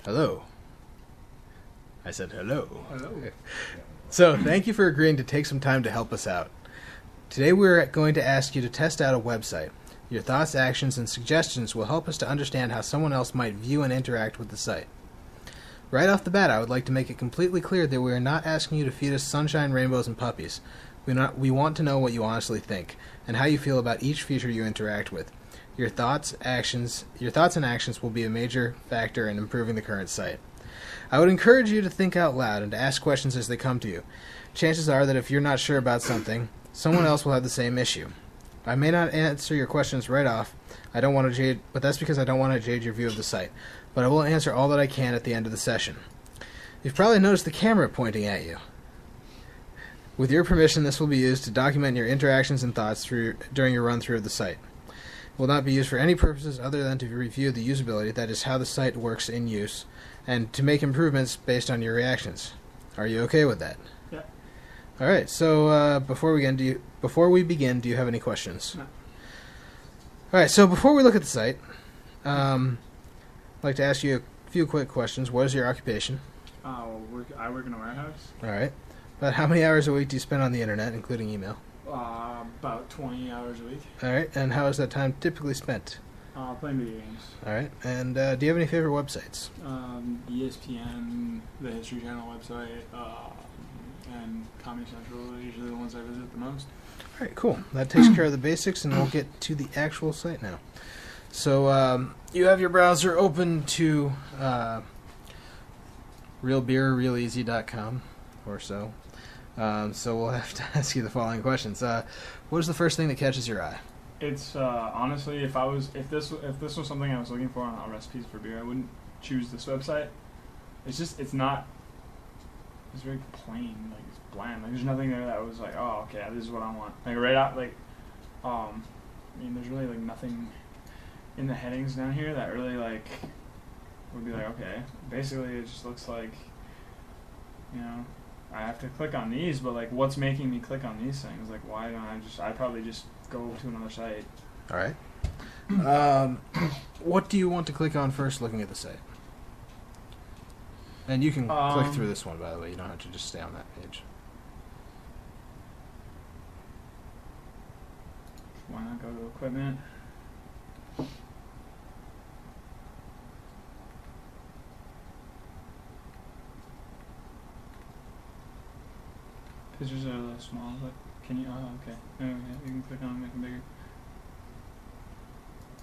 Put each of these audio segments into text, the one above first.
Hello. I said hello. Hello. So, thank you for agreeing to take some time to help us out. Today we're going to ask you to test out a website. Your thoughts, actions, and suggestions will help us to understand how someone else might view and interact with the site. Right off the bat, I would like to make it completely clear that we are not asking you to feed us sunshine, rainbows, and puppies. We want to know what you honestly think, and how you feel about each feature you interact with. Your thoughts and actions will be a major factor in improving the current site. I would encourage you to think out loud and to ask questions as they come to you. Chances are that if you're not sure about something, someone else will have the same issue. I may not answer your questions right off, but that's because I don't want to jade your view of the site. But I will answer all that I can at the end of the session. You've probably noticed the camera pointing at you. With your permission, this will be used to document your interactions and thoughts during your run-through of the site. It will not be used for any purposes other than to review the usability, that is how the site works in use, and to make improvements based on your reactions. Are you okay with that? Yeah. All right. So before we begin, do you have any questions? No. All right. So before we look at the site, I'd like to ask you a few quick questions. What is your occupation? I work in a warehouse. All right. About how many hours a week do you spend on the internet, including email? About 20 hours a week. All right. And how is that time typically spent? Playing video games. All right. And do you have any favorite websites? ESPN, the History Channel website, and Comedy Central are usually the ones I visit the most. All right, cool. That takes care of the basics, and we'll get to the actual site now. So you have your browser open to realbeerrealeasy.com or so. So we'll have to ask you the following questions. What is the first thing that catches your eye? It's honestly, if this was something I was looking for on recipes for beer, I wouldn't choose this website. It's very plain, like it's bland. Like there's nothing there that was like, oh, okay, this is what I want. Like right out, like, I mean, there's really like nothing in the headings down here that really like would be like, okay. Basically, it just looks like, I have to click on these, but like, what's making me click on these things? Like, why don't I'd probably just go to another site. All right. What do you want to click on first looking at the site? And you can click through this one, by the way. You don't have to just stay on that page. Why not go to equipment? Pictures are a little small, but can you? Oh, okay. Oh, yeah, you can click on it and make them bigger.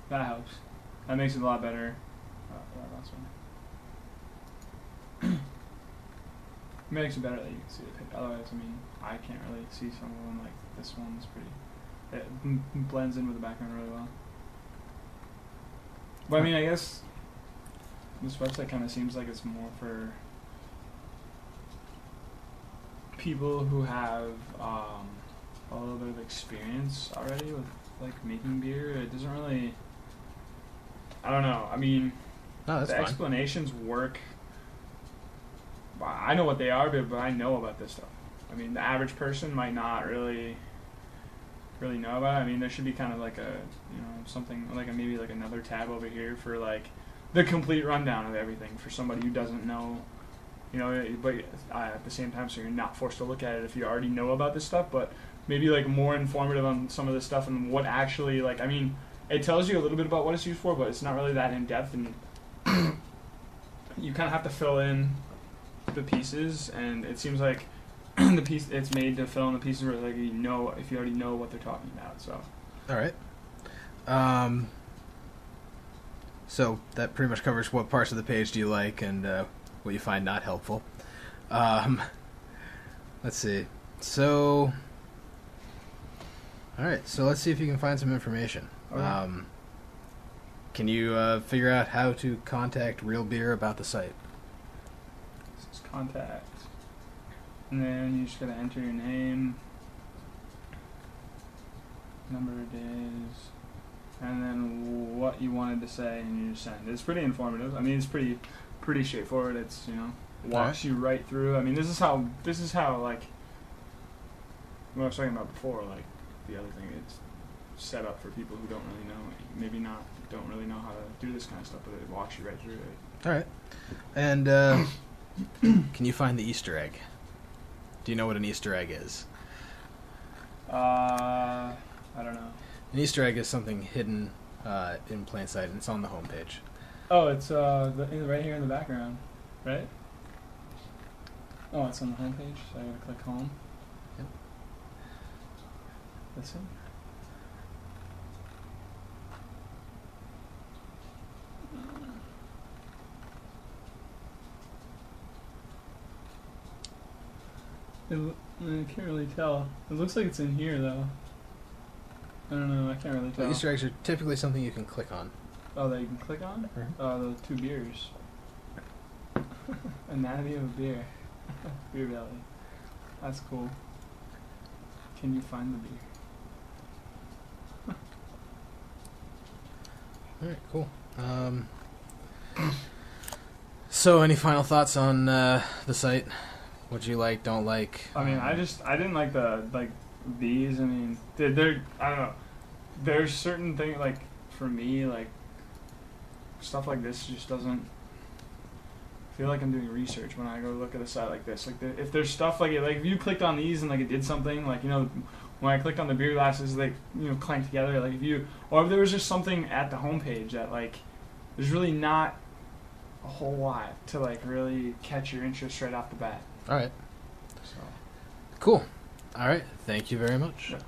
That helps. That makes it a lot better. That last one. It makes it better that you can see the picture. Otherwise, I mean, I can't really see some of them. Like this one's pretty. It blends in with the background really well. But I mean, I guess this website kind of seems like it's more for people who have a little bit of experience already with like making beer. It doesn't really. I don't know. I mean, no, that's the fine. explanations work. I know what they are, but I know about this stuff. I mean, the average person might not really know about it. I mean, there should be kind of like a, something like maybe like another tab over here for like the complete rundown of everything for somebody who doesn't know, but at the same time, so you're not forced to look at it if you already know about this stuff, but maybe like more informative on some of this stuff and what actually, like, I mean, it tells you a little bit about what it's used for, but it's not really that in depth, and you kind of have to fill in the pieces, and it seems like it's made to fill in the pieces where like if you already know what they're talking about. So all right. So that pretty much covers what parts of the page do you like and what you find not helpful. Let's see. So all right, so let's see if you can find some information. Okay. Can you figure out how to contact Real Beer about the site? This is contact. And then you just gotta enter your name, number of days, and then what you wanted to say, and you just send. It's pretty informative. I mean, it's pretty straightforward. It's walks you right through. I mean, this is how like what I was talking about before. Like the other thing, it's set up for people who don't really know, don't really know how to do this kind of stuff, but it walks you right through it. All right. And can you find the Easter egg? Do you know what an Easter egg is? I don't know. An Easter egg is something hidden in plain sight, and it's on the homepage. Oh, it's right here in the background, right? Oh, it's on the homepage, so I gotta click home. Yep. This one? I can't really tell. It looks like it's in here, though. I don't know, I can't really tell. Well, Easter eggs are typically something you can click on. Oh, that you can click on? Mhm. Oh, the 2 beers. Anatomy of a beer. Beer belly. That's cool. Can you find the beer? All right, cool. So, any final thoughts on the site? What you like, don't like? I mean, I didn't like these. I mean, they're I don't know. There's certain things, like, for me, like, stuff like this just doesn't feel like I'm doing research when I go look at a site like this. Like, if there's stuff like it, like if you clicked on these and like it did something, like, you know, when I clicked on the beer glasses, they, you know, clank together. Like or if there was just something at the homepage that, like, there's really not a whole lot to, like, really catch your interest right off the bat. All right. So Cool. All right. Thank you very much. yeah.